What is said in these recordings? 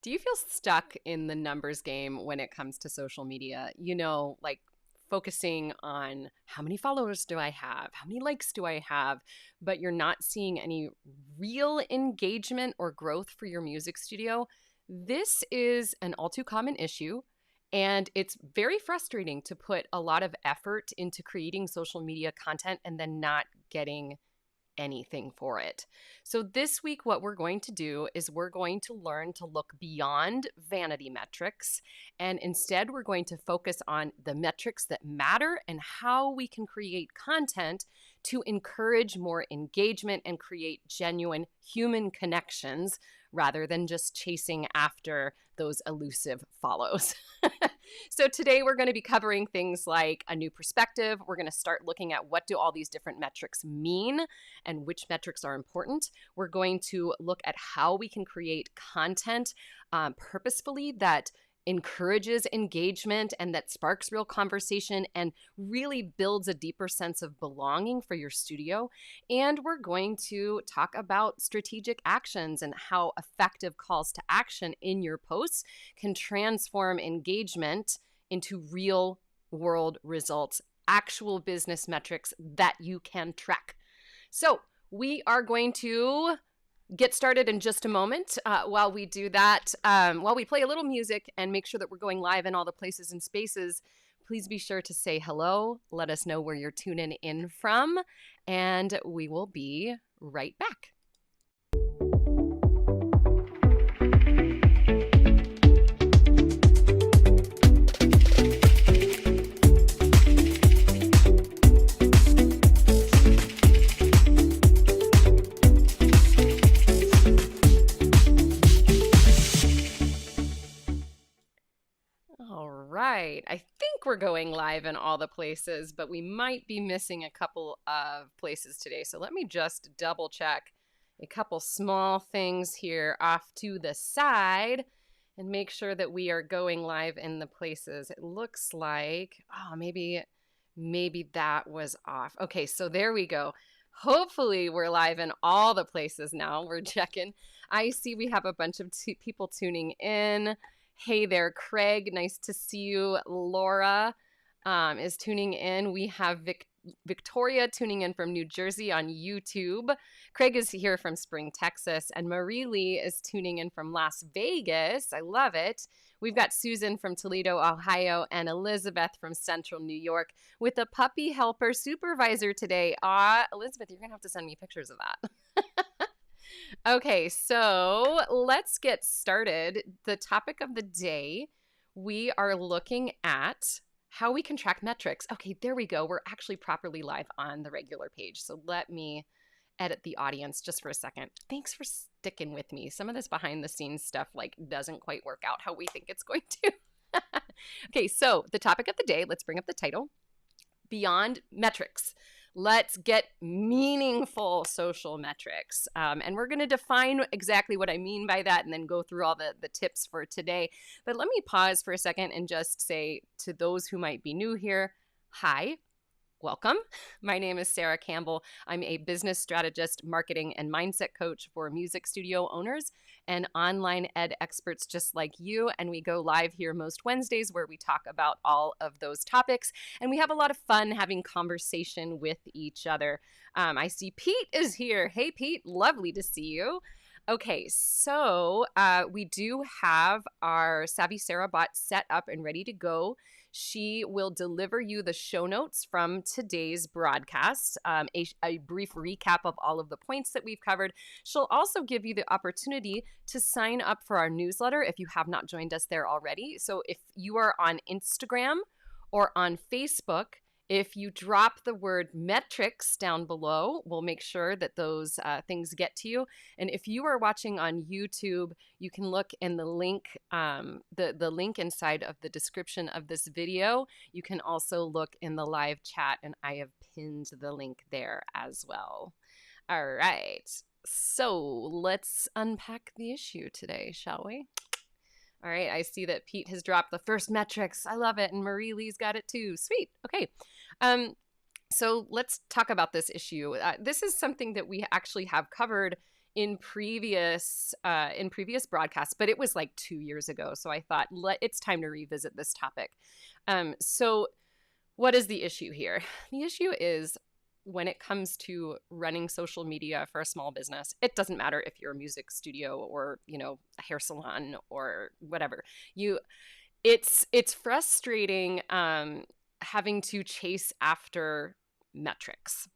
Do you feel stuck in the numbers game when it comes to social media? Like focusing on how many followers do I have? How many likes do I have? But you're not seeing any real engagement or growth for your music studio. This is an all too common issue. And it's very frustrating to put a lot of effort into creating social media content and then not getting anything for it. So this week, what we're going to do is we're going to learn to look beyond vanity metrics. And instead, we're going to focus on the metrics that matter and how we can create content to encourage more engagement and create genuine human connections rather than just chasing after those elusive follows. So today we're going to be covering things like a new perspective. We're going to start looking at what do all these different metrics mean and which metrics are important. We're going to look at how we can create content purposefully that encourages engagement and that sparks real conversation and really builds a deeper sense of belonging for your studio. And we're going to talk about strategic actions and how effective calls to action in your posts can transform engagement into real world results, actual business metrics that you can track. So we are going to get started in just a moment. While we do that, while we play a little music and make sure that we're going live in all the places and spaces, please be sure to say hello. Let us know where you're tuning in from, and we will be right back. Right. I think we're going live in all the places, but we might be missing a couple of places today. So let me just double check a couple small things here off to the side and make sure that we are going live in the places. It looks like, maybe that was off. Okay, so there we go. Hopefully we're live in all the places now. We're checking. I see we have a bunch of people tuning in. Hey there, Craig. Nice to see you. Laura is tuning in. We have Victoria tuning in from New Jersey on YouTube. Craig is here from Spring, Texas. And Marie Lee is tuning in from Las Vegas. I love it. We've got Susan from Toledo, Ohio, and Elizabeth from Central New York with a puppy helper supervisor today. Elizabeth, you're going to have to send me pictures of that. Okay, so let's get started. The topic of the day, we are looking at how we can track metrics. Okay, there we go. We're actually properly live on the regular page. So let me edit the audience just for a second. Thanks for sticking with me. Some of this behind the scenes stuff doesn't quite work out how we think it's going to. Okay, so the topic of the day, let's bring up the title, Beyond Metrics. Let's get meaningful social metrics. And we're going to define exactly what I mean by that and then go through all the tips for today. But let me pause for a second and just say to those who might be new here, hi. Welcome. My name is Sara Campbell. I'm a business strategist, marketing, and mindset coach for music studio owners and online ed experts just like you. And we go live here most Wednesdays where we talk about all of those topics. And we have a lot of fun having conversation with each other. I see Pete is here. Hey, Pete. Lovely to see you. Okay, so we do have our Savvy Sara bot set up and ready to go. She will deliver you the show notes from today's broadcast, a brief recap of all of the points that we've covered. She'll also give you the opportunity to sign up for our newsletter if you have not joined us there already. So if you are on Instagram or on Facebook, if you drop the word metrics down below, we'll make sure that those things get to you. And if you are watching on YouTube, you can look in the link, the link inside of the description of this video. You can also look in the live chat, and I have pinned the link there as well. All right, so let's unpack the issue today, shall we? All right, I see that Pete has dropped the first metrics. I love it. And Marie Lee's got it too. Sweet. Okay. So let's talk about this issue. This is something that we actually have covered in previous broadcasts, but it was like 2 years ago. So I thought it's time to revisit this topic. So what is the issue here? The issue is when it comes to running social media for a small business, it doesn't matter if you're a music studio or, a hair salon or whatever. It's frustrating having to chase after metrics.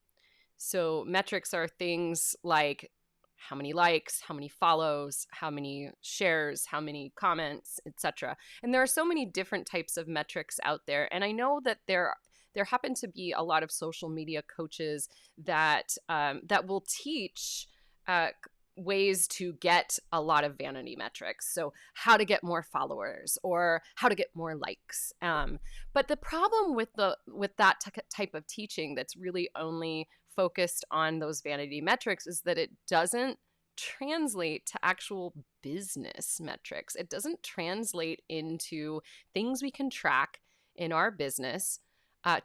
So metrics are things like how many likes, how many follows, how many shares, how many comments, etc. And there are so many different types of metrics out there. And I know that there happen to be a lot of social media coaches that will teach ways to get a lot of vanity metrics. So how to get more followers or how to get more likes. But the problem with that type of teaching that's really only focused on those vanity metrics is that it doesn't translate to actual business metrics. It doesn't translate into things we can track in our business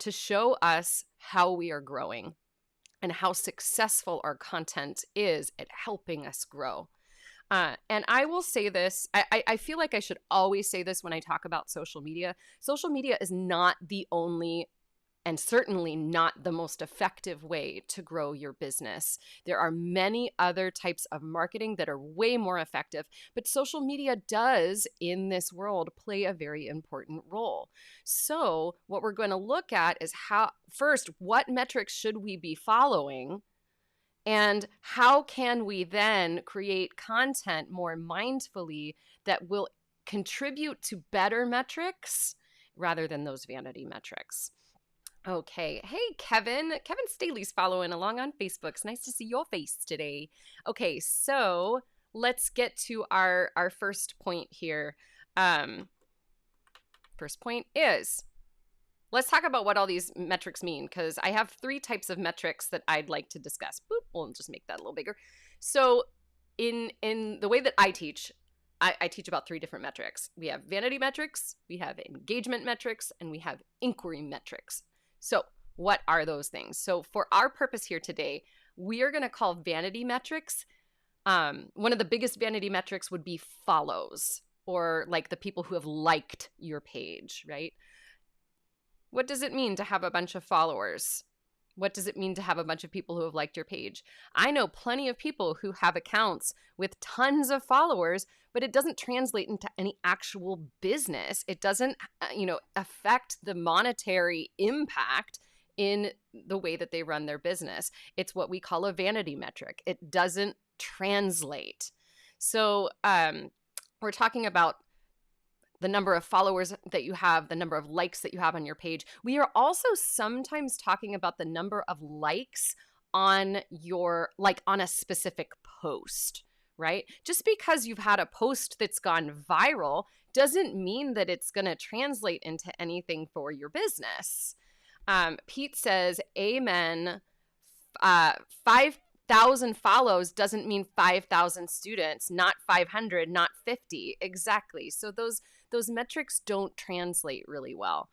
to show us how we are growing and how successful our content is at helping us grow. And I will say this, I feel like I should always say this when I talk about social media. Social media is not the only and certainly not the most effective way to grow your business. There are many other types of marketing that are way more effective, but social media does, in this world, play a very important role. So what we're going to look at is what metrics should we be following? And how can we then create content more mindfully that will contribute to better metrics rather than those vanity metrics? Okay. Hey, Kevin. Kevin Staley's following along on Facebook. It's nice to see your face today. Okay, so let's get to our first point here. First point is, let's talk about what all these metrics mean, because I have 3 types of metrics that I'd like to discuss. Boop, we'll just make that a little bigger. So in the way that I teach about 3 different metrics. We have vanity metrics, we have engagement metrics, and we have inquiry metrics. So what are those things? So for our purpose here today, we are going to call vanity metrics. One of the biggest vanity metrics would be follows, or like the people who have liked your page, right? What does it mean to have a bunch of followers? What does it mean to have a bunch of people who have liked your page? I know plenty of people who have accounts with tons of followers, but it doesn't translate into any actual business. It doesn't, affect the monetary impact in the way that they run their business. It's what we call a vanity metric. It doesn't translate. So we're talking about the number of followers that you have, the number of likes that you have on your page. We are also sometimes talking about the number of likes on on a specific post, right? Just because you've had a post that's gone viral doesn't mean that it's going to translate into anything for your business. Pete says, amen. 5,000 follows doesn't mean 5,000 students, not 500, not 50. Exactly. So those metrics don't translate really well.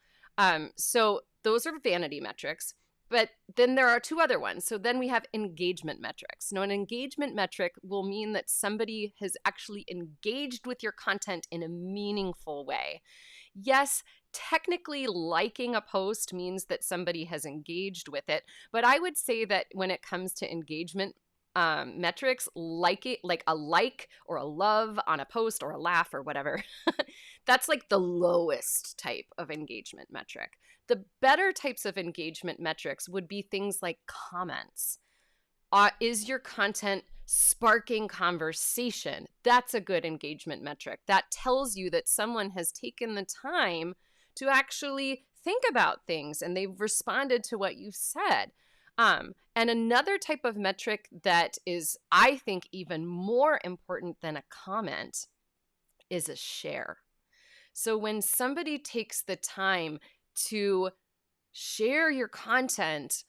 So those are vanity metrics. But then there are 2 other ones. So then we have engagement metrics. Now, an engagement metric will mean that somebody has actually engaged with your content in a meaningful way. Yes, technically liking a post means that somebody has engaged with it. But I would say that when it comes to engagement metrics, like a like or a love on a post or a laugh or whatever, that's like the lowest type of engagement metric. The better types of engagement metrics would be things like comments. Is your content sparking conversation? That's a good engagement metric. That tells you that someone has taken the time to actually think about things and they've responded to what you've said. And another type of metric that is, I think, even more important than a comment is a share. So when somebody takes the time to share your content,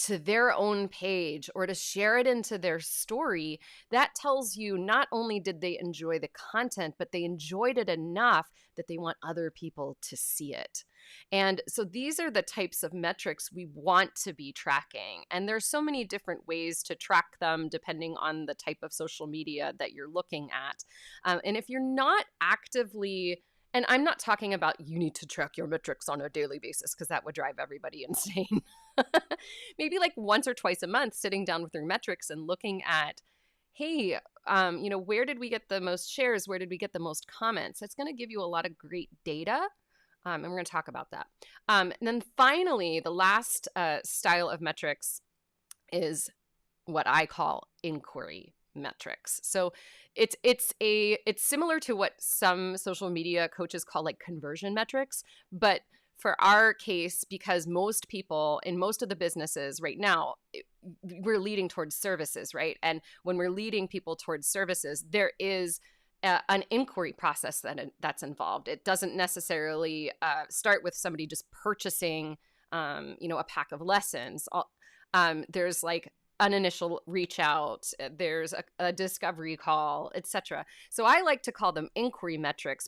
to their own page or to share it into their story, that tells you not only did they enjoy the content, but they enjoyed it enough that they want other people to see it. And so these are the types of metrics we want to be tracking. And there's so many different ways to track them depending on the type of social media that you're looking at. And if you're not actively, and I'm not talking about you need to track your metrics on a daily basis because that would drive everybody insane. Maybe like once or twice a month, sitting down with your metrics and looking at, hey, where did we get the most shares? Where did we get the most comments? That's going to give you a lot of great data. And we're going to talk about that. And then finally, the last style of metrics is what I call inquiry metrics. So it's similar to what some social media coaches call like conversion metrics, but for our case, because most people in most of the businesses right now, we're leading towards services, right? And when we're leading people towards services, there is an inquiry process that's involved. It doesn't necessarily start with somebody just purchasing, a pack of lessons. There's like an initial reach out, there's a discovery call, etc. So I like to call them inquiry metrics,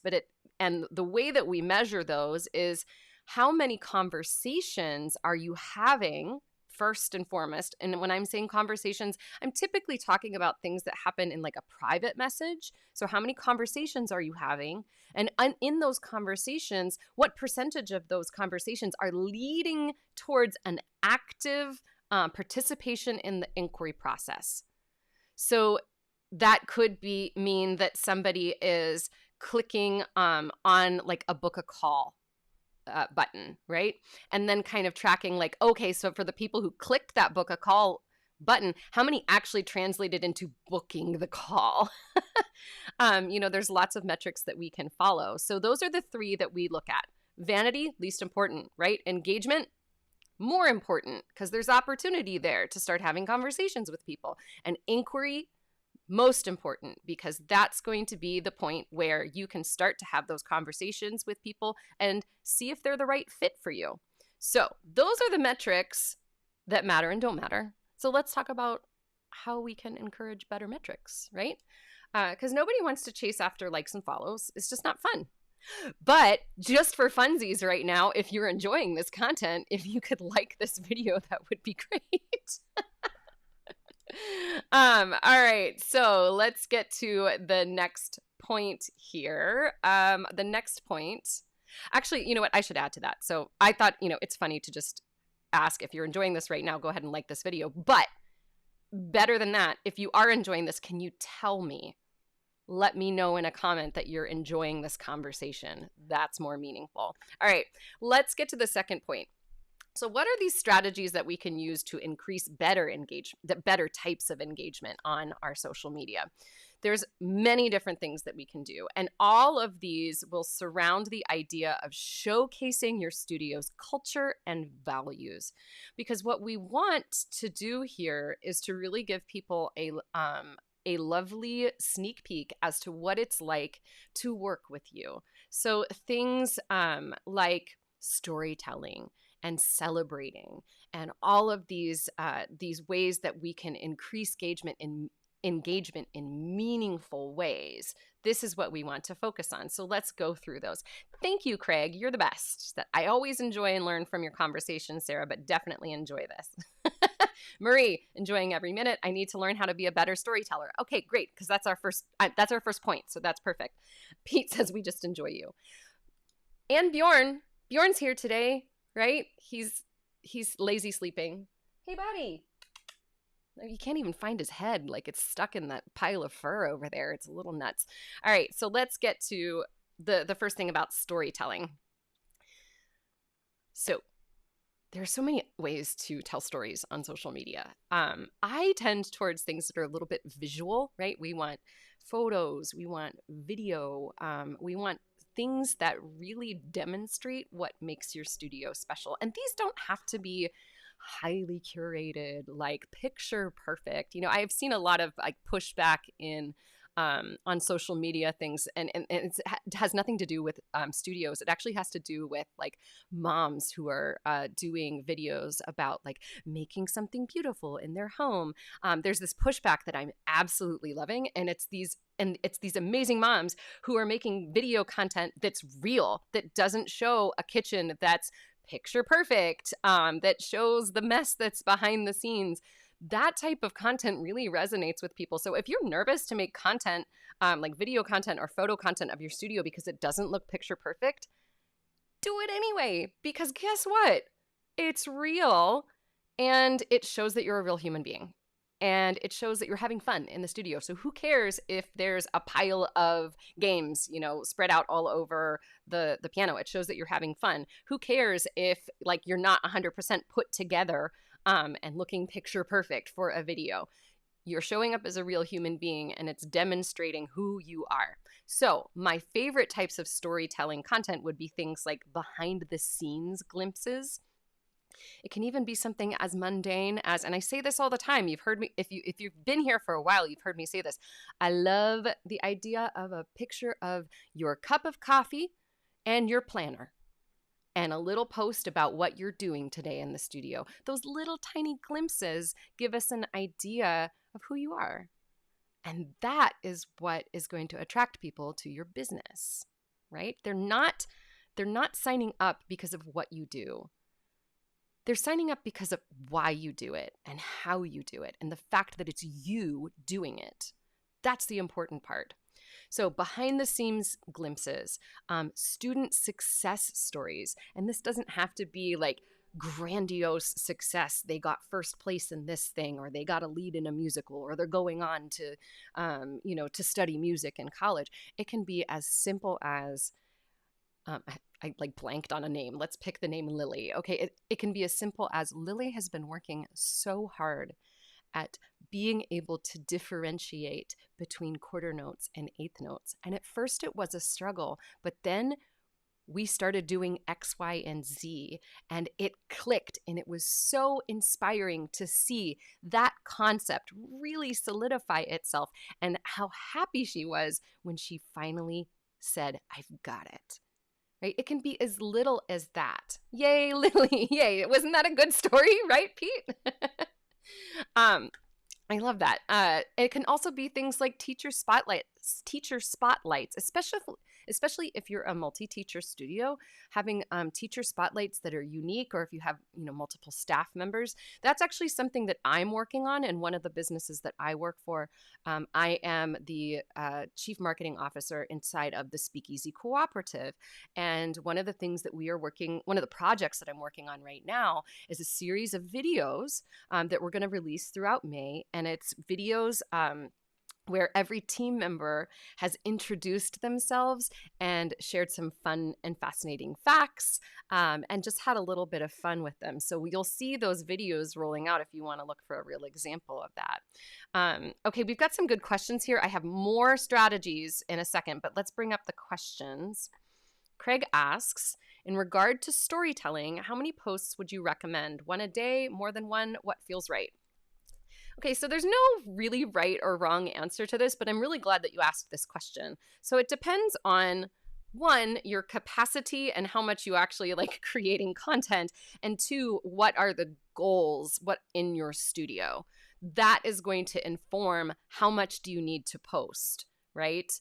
and the way that we measure those is how many conversations are you having first and foremost. And when I'm saying conversations, I'm typically talking about things that happen in like a private message. So how many conversations are you having? And in those conversations, what percentage of those conversations are leading towards an active participation in the inquiry process? So that could mean that somebody is clicking on like a book a call button, right? And then kind of tracking like, okay, so for the people who clicked that book a call button, how many actually translated into booking the call? There's lots of metrics that we can follow. So those are the three that we look at. Vanity, least important, right? Engagement, more important, because there's opportunity there to start having conversations with people. And inquiry, most important, because that's going to be the point where you can start to have those conversations with people and see if they're the right fit for you. So those are the metrics that matter and don't matter. So let's talk about how we can encourage better metrics, right? Because nobody wants to chase after likes and follows. It's just not fun. But just for funsies right now, if you're enjoying this content, if you could like this video, that would be great. All right, so let's get to the next point here. The next point, actually, you know what? I should add to that. So I thought, it's funny to just ask if you're enjoying this right now, go ahead and like this video. But better than that, if you are enjoying this, can you tell me? Let me know in a comment that you're enjoying this conversation. That's more meaningful. All right, let's get to the second point. So what are these strategies that we can use to increase better types of engagement on our social media? There's many different things that we can do. And all of these will surround the idea of showcasing your studio's culture and values. Because what we want to do here is to really give people a lovely sneak peek as to what it's like to work with you. So things like storytelling and celebrating, and all of these ways that we can increase engagement in meaningful ways. This is what we want to focus on. So let's go through those. Thank you, Craig. You're the best. I always enjoy and learn from your conversation, Sarah, but definitely enjoy this. Marie, enjoying every minute. I need to learn how to be a better storyteller. Okay, great, because that's our first point. So that's perfect. Pete says we just enjoy you. And Bjorn's here today. Right? He's lazy sleeping. Hey, buddy. You can't even find his head. Like it's stuck in that pile of fur over there. It's a little nuts. All right. So let's get to the first thing about storytelling. So there are so many ways to tell stories on social media. I tend towards things that are a little bit visual, right? We want photos. We want video. We want things that really demonstrate what makes your studio special. And these don't have to be highly curated, like picture perfect. I've seen a lot of like pushback in on social media things, and it has nothing to do with studios. It actually has to do with like moms who are doing videos about like making something beautiful in their home. There's this pushback that I'm absolutely loving, and it's these amazing moms who are making video content that's real, that doesn't show a kitchen that's picture perfect, that shows the mess that's behind the scenes. That type of content really resonates with people. So if you're nervous to make content, like video content or photo content of your studio because it doesn't look picture perfect, do it anyway. Because guess what? It's real, and it shows that you're a real human being. And it shows that you're having fun in the studio. So who cares if there's a pile of games, spread out all over the piano? It shows that you're having fun. Who cares if like you're not 100% put together and looking picture perfect for a video? You're showing up as a real human being, and it's demonstrating who you are. So my favorite types of storytelling content would be things like behind the scenes glimpses. It can even be something as mundane as, and I say this all the time, you've heard me, if you've been here for a while, you've heard me say this. I love the idea of a picture of your cup of coffee and your planner, and a little post about what you're doing today in the studio. Those little tiny glimpses give us an idea of who you are. And that is what is going to attract people to your business, right? They're not signing up because of what you do. They're signing up because of why you do it and how you do it and the fact that it's you doing it. That's the important part. So behind the scenes glimpses, student success stories, and this doesn't have to be like grandiose success. They got first place in this thing, or they got a lead in a musical, or they're going on to, to study music in college. It can be as simple as, I like blanked on a name. Let's pick the name Lily. Okay, it can be as simple as Lily has been working so hard at being able to differentiate between quarter notes and eighth notes. And at first it was a struggle, but then we started doing X, Y, and Z, and it clicked, and it was so inspiring to see that concept really solidify itself, and how happy she was when she finally said, I've got it. Right? It can be as little as that. Yay, Lily. Yay. Wasn't that a good story, right, Pete? I love that. It can also be things like teacher spotlights, especially if you're a multi-teacher studio, having teacher spotlights that are unique, or if you have multiple staff members. That's actually something that I'm working on in one of the businesses that I work for. I am the chief marketing officer inside of the Speakeasy Cooperative, and one of the projects that I'm working on right now is a series of videos that we're going to release throughout May, and it's videos where every team member has introduced themselves and shared some fun and fascinating facts, and just had a little bit of fun with them. So you'll see those videos rolling out if you want to look for a real example of that. Okay, we've got some good questions here. I have more strategies in a second, but let's bring up the questions. Craig asks, in regard to storytelling, how many posts would you recommend? One a day, more than one? What feels right? Okay, so there's no really right or wrong answer to this, but I'm really glad that you asked this question. So it depends on, one, your capacity and how much you actually like creating content, and two, what are the goals, what in your studio. That is going to inform how much do you need to post, right?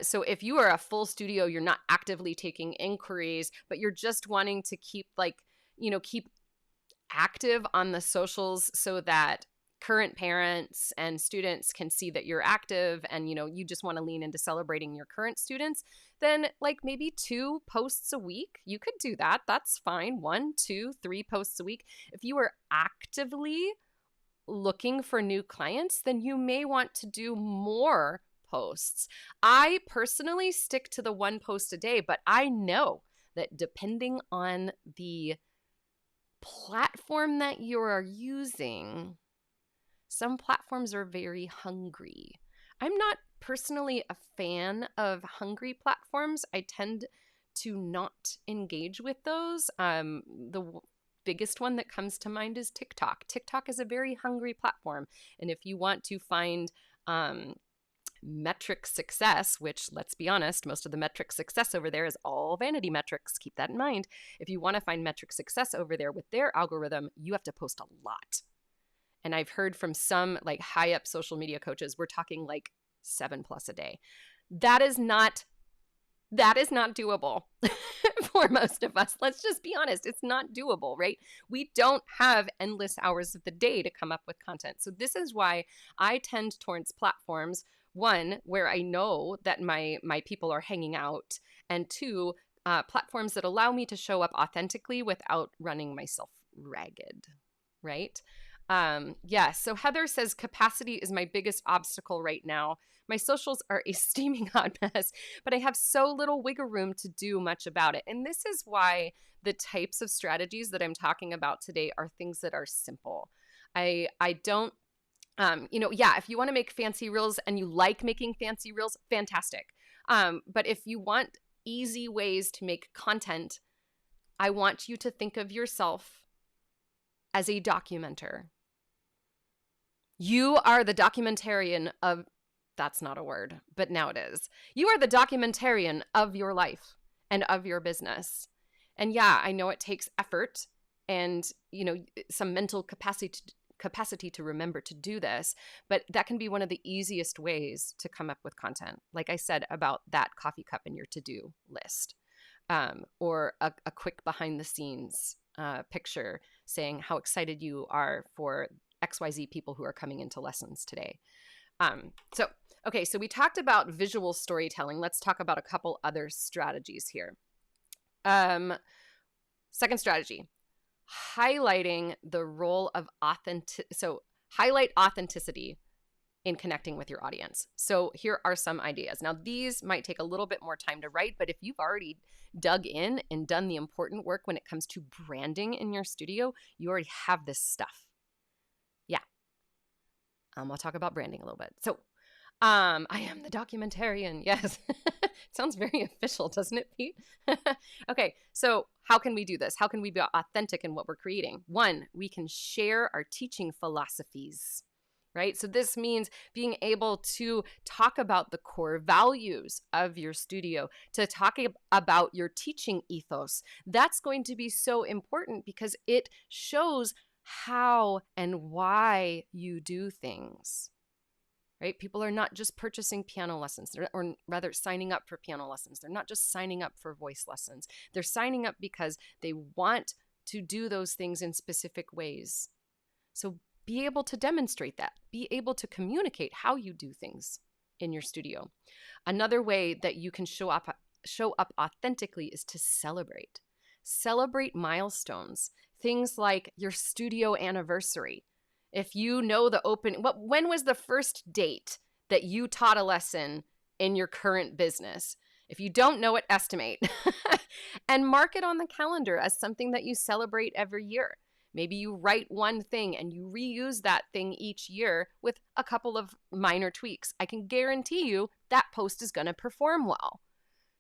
So if you are a full studio, you're not actively taking inquiries, but you're just wanting to keep keep active on the socials so that current parents and students can see that you're active, and you just want to lean into celebrating your current students, then like maybe 2 posts a week, you could do that. That's fine. 1, 2, 3 posts a week. If you are actively looking for new clients, then you may want to do more posts. I personally stick to the 1 post a day, but I know that depending on the platform that you are using, some platforms are very hungry. I'm not personally a fan of hungry platforms. I tend to not engage with those. The biggest one that comes to mind is TikTok. TikTok is a very hungry platform. And if you want to find metric success, which, let's be honest, most of the metric success over there is all vanity metrics. Keep that in mind. If you want to find metric success over there with their algorithm, you have to post a lot. And I've heard from some like high up social media coaches, we're talking like 7+ a day. That is not doable for most of us. Let's just be honest. It's not doable, right? We don't have endless hours of the day to come up with content. So this is why I tend towards platforms, one, where I know that my people are hanging out, and two, platforms that allow me to show up authentically without running myself ragged, right? So Heather says capacity is my biggest obstacle right now. My socials are a steaming hot mess, but I have so little wiggle room to do much about it. And this is why the types of strategies that I'm talking about today are things that are simple. I don't, if you want to make fancy reels and you like making fancy reels, fantastic. But if you want easy ways to make content, I want you to think of yourself as a documenter. You are the documentarian of, that's not a word, but now it is. You are the documentarian of your life and of your business. And yeah, I know it takes effort and, some mental capacity to remember to do this, but that can be one of the easiest ways to come up with content. Like I said about that coffee cup in your to-do list, or a quick behind the scenes picture saying how excited you are for XYZ people who are coming into lessons today. So we talked about visual storytelling. Let's talk about a couple other strategies here. Second strategy, highlighting the role of highlight authenticity in connecting with your audience. So here are some ideas. Now, these might take a little bit more time to write, but if you've already dug in and done the important work when it comes to branding in your studio, you already have this stuff. Yeah. I'll talk about branding a little bit. So I am the documentarian. Yes. Sounds very official, doesn't it, Pete? Okay. So how can we do this? How can we be authentic in what we're creating? One, we can share our teaching philosophies, right? So this means being able to talk about the core values of your studio, to talk about your teaching ethos. That's going to be so important because it shows how and why you do things, right? People are not just purchasing piano lessons, or rather signing up for piano lessons. They're not just signing up for voice lessons. They're signing up because they want to do those things in specific ways. So be able to demonstrate that. Be able to communicate how you do things in your studio. Another way that you can show up authentically is to celebrate. Celebrate milestones. Things like your studio anniversary. If you know when was the first date that you taught a lesson in your current business? If you don't know it, estimate and mark it on the calendar as something that you celebrate every year. Maybe you write one thing and you reuse that thing each year with a couple of minor tweaks. I can guarantee you that post is going to perform well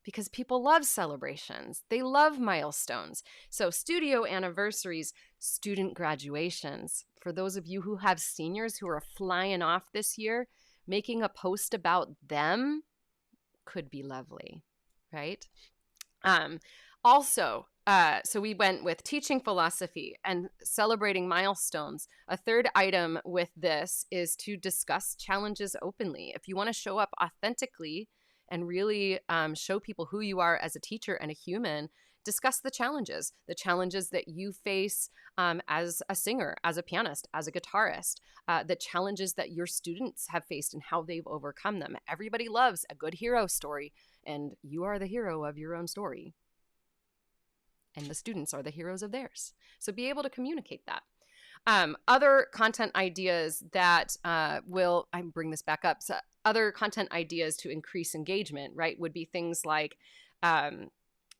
because people love celebrations. They love milestones. So studio anniversaries, student graduations. For those of you who have seniors who are flying off this year, making a post about them could be lovely, right? So we went with teaching philosophy and celebrating milestones. A third item with this is to discuss challenges openly. If you want to show up authentically and really show people who you are as a teacher and a human, discuss the challenges that you face as a singer, as a pianist, as a guitarist, the challenges that your students have faced and how they've overcome them. Everybody loves a good hero story, and you are the hero of your own story. And the students are the heroes of theirs. So be able to communicate that. Other content ideas that I bring this back up. So other content ideas to increase engagement, right, would be things like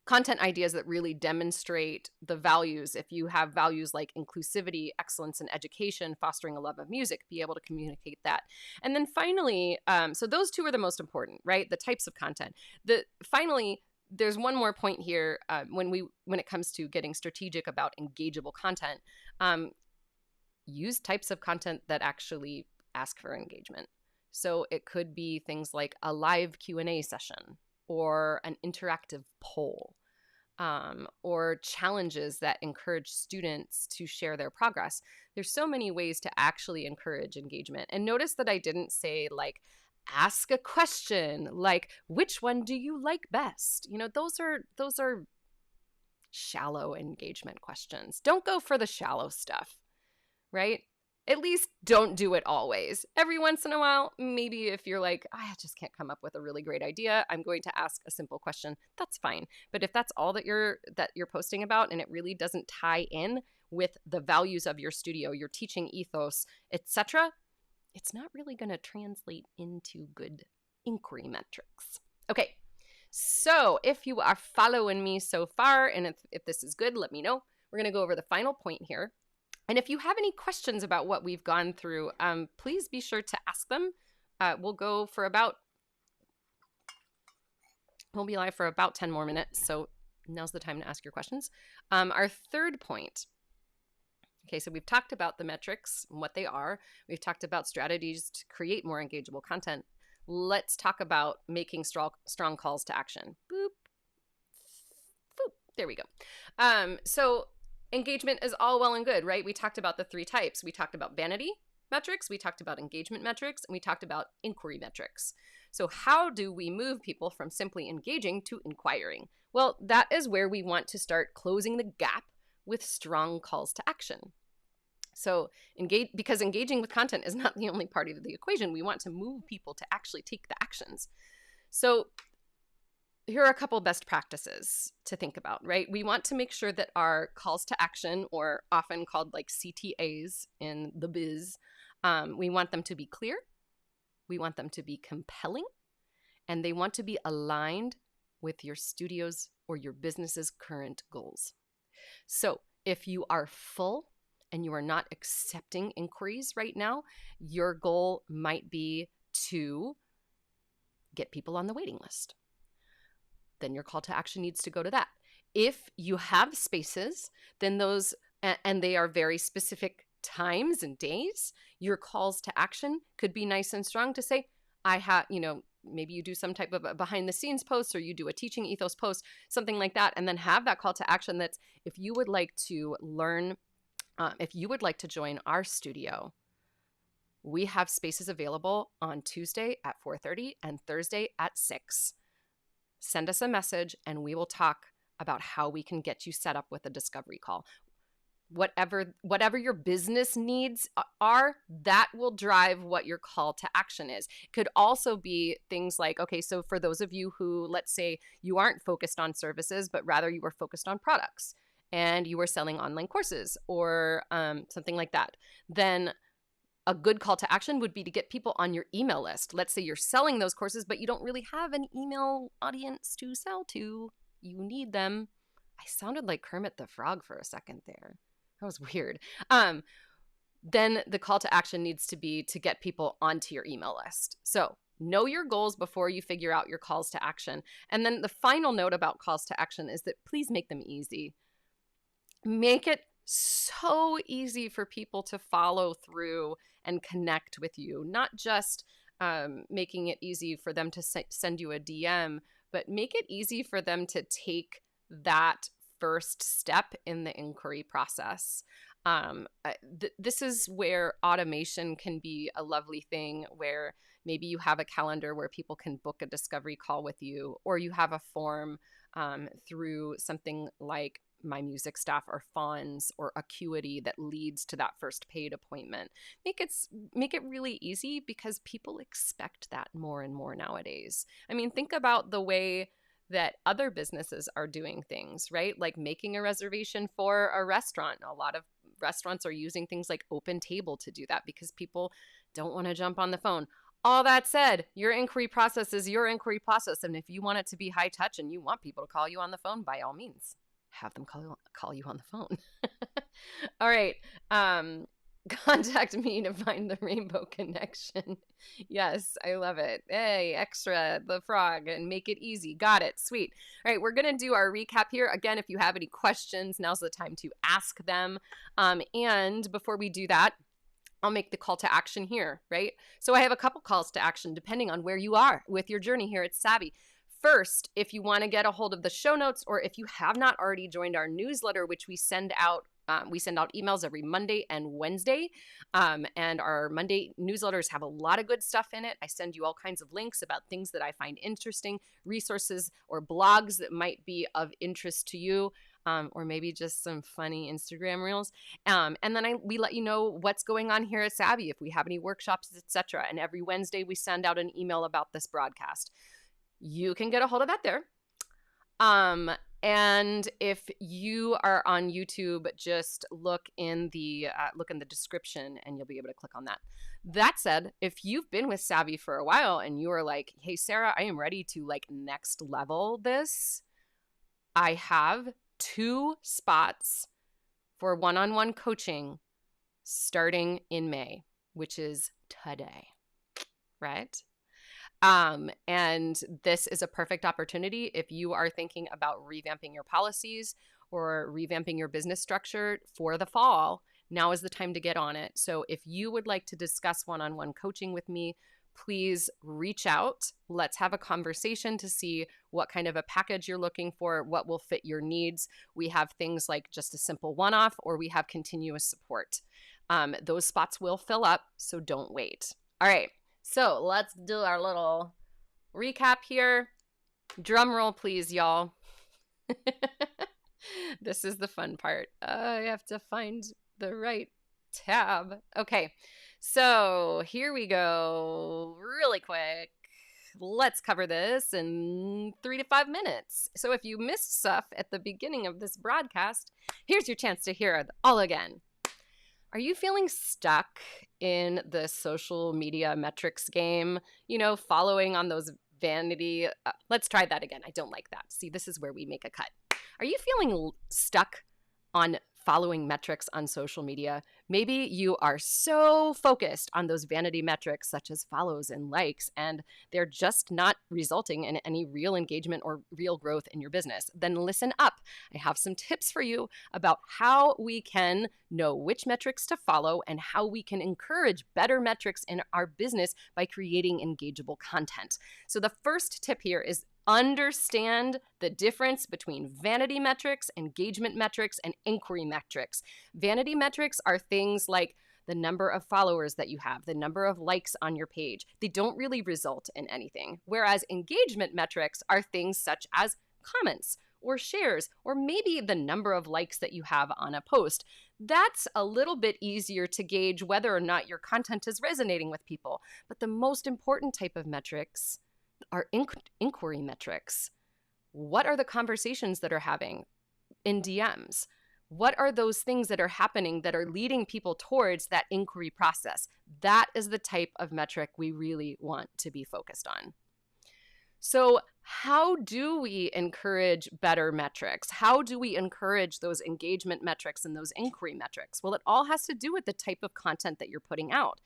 content ideas that really demonstrate the values. If you have values like inclusivity, excellence in education, fostering a love of music, be able to communicate that. And then finally, so those two are the most important, right? The types of content. Finally, there's one more point here when it comes to getting strategic about engageable content. Use types of content that actually ask for engagement. So it could be things like a live Q&A session or an interactive poll, or challenges that encourage students to share their progress. There's so many ways to actually encourage engagement. And notice that I didn't say like, ask a question like, which one do you like best? You know, those are shallow engagement questions. Don't go for the shallow stuff, right? At least don't do it always. Every once in a while, maybe if you're like, I just can't come up with a really great idea, I'm going to ask a simple question. That's fine. But if that's all that you're posting about and it really doesn't tie in with the values of your studio, your teaching ethos, etc., it's not really going to translate into good inquiry metrics. Okay. So if you are following me so far, and if this is good, let me know. We're going to go over the final point here. And if you have any questions about what we've gone through, please be sure to ask them. We'll be live for about 10 more minutes. So now's the time to ask your questions. Our third point. Okay, so we've talked about the metrics and what they are. We've talked about strategies to create more engageable content. Let's talk about making strong calls to action. Boop. Boop. There we go. So engagement is all well and good, right? We talked about the 3 types. We talked about vanity metrics, we talked about engagement metrics, and we talked about inquiry metrics. So how do we move people from simply engaging to inquiring? Well, that is where we want to start closing the gap with strong calls to action. So because engaging with content is not the only part of the equation, we want to move people to actually take the actions. So here are a couple best practices to think about, right? We want to make sure that our calls to action, or often called like CTAs in the biz, we want them to be clear, we want them to be compelling, and they want to be aligned with your studio's or your business's current goals. So if you are full and you are not accepting inquiries right now, your goal might be to get people on the waiting list. Then your call to action needs to go to that. If you have spaces, then those, and they are very specific times and days, your calls to action could be nice and strong to say, I have, maybe you do some type of a behind the scenes post, or you do a teaching ethos post, something like that, and then have that call to action that's, if you would like to learn, if you would like to join our studio, we have spaces available on Tuesday at 4:30 and Thursday at 6. Send us a message and we will talk about how we can get you set up with a discovery call. Whatever your business needs are, that will drive what your call to action is. It could also be things like, okay, so for those of you who, let's say you aren't focused on services, but rather you were focused on products and you were selling online courses or something like that, then a good call to action would be to get people on your email list. Let's say you're selling those courses, but you don't really have an email audience to sell to. You need them. I sounded like Kermit the Frog for a second there. That was weird. Then the call to action needs to be to get people onto your email list. So know your goals before you figure out your calls to action. And then the final note about calls to action is that please make them easy. Make it so easy for people to follow through and connect with you, not just making it easy for them to send you a DM, but make it easy for them to take that first step in the inquiry process. This is where automation can be a lovely thing, where maybe you have a calendar where people can book a discovery call with you, or you have a form through something like My Music Staff or Fonz or Acuity that leads to that first paid appointment. Make it really easy, because people expect that more and more nowadays. I mean, think about the way that other businesses are doing things, right? Like making a reservation for a restaurant. A lot of restaurants are using things like Open Table to do that because people don't want to jump on the phone. All that said, your inquiry process is your inquiry process. And if you want it to be high touch and you want people to call you on the phone, by all means, have them call you on the phone. All right. Contact me to find the rainbow connection. Yes, I love it. Hey, extra the frog and make it easy. Got it. Sweet. All right, we're going to do our recap here. Again, if you have any questions, now's the time to ask them. And before we do that, I'll make the call to action here, right? So I have a couple calls to action depending on where you are with your journey here at Savvy. First, if you want to get a hold of the show notes, or if you have not already joined our newsletter, which we send out emails every Monday and Wednesday. And our Monday newsletters have a lot of good stuff in it. I send you all kinds of links about things that I find interesting, resources or blogs that might be of interest to you. Or maybe just some funny Instagram reels. And then we let you know what's going on here at Savvy, if we have any workshops, etc. And every Wednesday we send out an email about this broadcast. You can get a hold of that there. And if you are on YouTube, just look in the description and you'll be able to click on that. That said, if you've been with Savvy for a while and you are like, hey, Sarah, I am ready to like next level this, I have 2 spots for one-on-one coaching starting in May, which is today, right? And this is a perfect opportunity if you are thinking about revamping your policies or revamping your business structure for the fall. Now is the time to get on it. So if you would like to discuss one-on-one coaching with me, please reach out. Let's have a conversation to see what kind of a package you're looking for, what will fit your needs. We have things like just a simple one-off, or we have continuous support. Those spots will fill up, so don't wait. All right, so let's do our little recap here. Drum roll, please, y'all. This is the fun part. I have to find the right tab. Okay. So here we go, really quick. Let's cover this in 3 to 5 minutes. So if you missed stuff at the beginning of this broadcast, here's your chance to hear it all again. Are you feeling stuck in the social media metrics game? You know, following on those vanity. Let's try that again. I don't like that. See, this is where we make a cut. Are you feeling stuck on following metrics on social media? Maybe you are so focused on those vanity metrics such as follows and likes, and they're just not resulting in any real engagement or real growth in your business. Then listen up. I have some tips for you about how we can know which metrics to follow and how we can encourage better metrics in our business by creating engageable content. So the first tip here is understand the difference between vanity metrics, engagement metrics, and inquiry metrics. Vanity metrics are things like the number of followers that you have, the number of likes on your page. They don't really result in anything. Whereas engagement metrics are things such as comments or shares, or maybe the number of likes that you have on a post. That's a little bit easier to gauge whether or not your content is resonating with people. But the most important type of metrics are inquiry metrics. What are the conversations that are having in DMs? What are those things that are happening that are leading people towards that inquiry process? That is the type of metric we really want to be focused on. So how do we encourage better metrics? How do we encourage those engagement metrics and those inquiry metrics? Well, it all has to do with the type of content that you're putting out.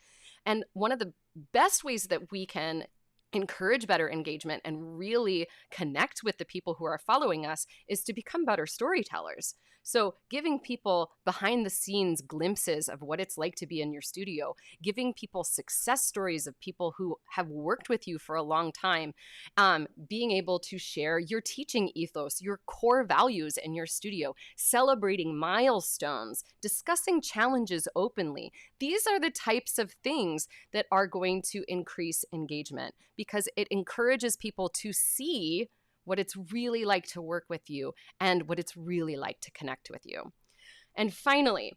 And one of the best ways that we can encourage better engagement and really connect with the people who are following us is to become better storytellers. So giving people behind the scenes glimpses of what it's like to be in your studio, giving people success stories of people who have worked with you for a long time, being able to share your teaching ethos, your core values in your studio, celebrating milestones, discussing challenges openly. These are the types of things that are going to increase engagement because it encourages people to see what it's really like to work with you and what it's really like to connect with you. And finally,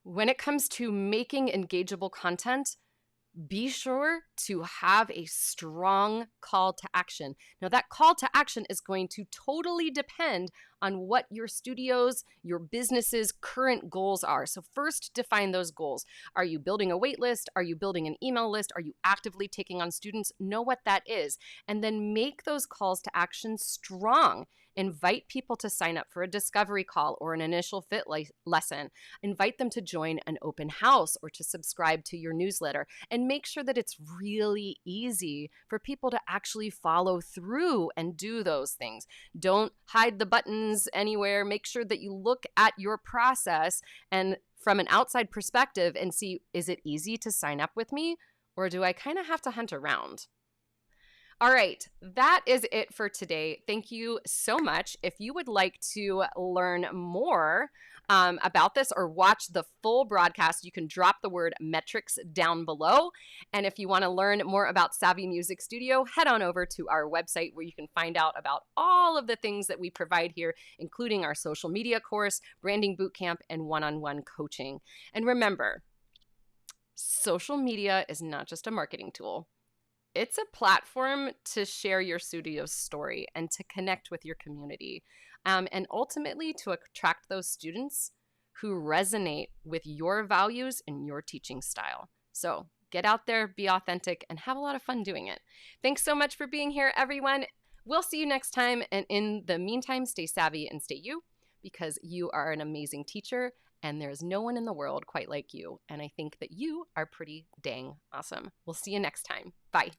when it comes to making engageable content, be sure to have a strong call to action. Now, that call to action is going to totally depend on what your studio's, your business's current goals are. So first, define those goals. Are you building a wait list? Are you building an email list? Are you actively taking on students? Know what that is. And then make those calls to action strong. Invite people to sign up for a discovery call or an initial fit lesson. Invite them to join an open house or to subscribe to your newsletter. And make sure that it's really easy for people to actually follow through and do those things. Don't hide the buttons anywhere. Make sure that you look at your process and from an outside perspective and see, is it easy to sign up with me, or do I kind of have to hunt around? All right, that is it for today. Thank you so much. If you would like to learn more about this or watch the full broadcast, you can drop the word metrics down below. And if you want to learn more about Savvy Music Studio, head on over to our website where you can find out about all of the things that we provide here, including our social media course, branding bootcamp, and one-on-one coaching. And remember, social media is not just a marketing tool. It's a platform to share your studio's story and to connect with your community, and ultimately to attract those students who resonate with your values and your teaching style. So get out there, be authentic, and have a lot of fun doing it. Thanks so much for being here, everyone. We'll see you next time. And in the meantime, stay savvy and stay you, because you are an amazing teacher and there's no one in the world quite like you. And I think that you are pretty dang awesome. We'll see you next time. Bye.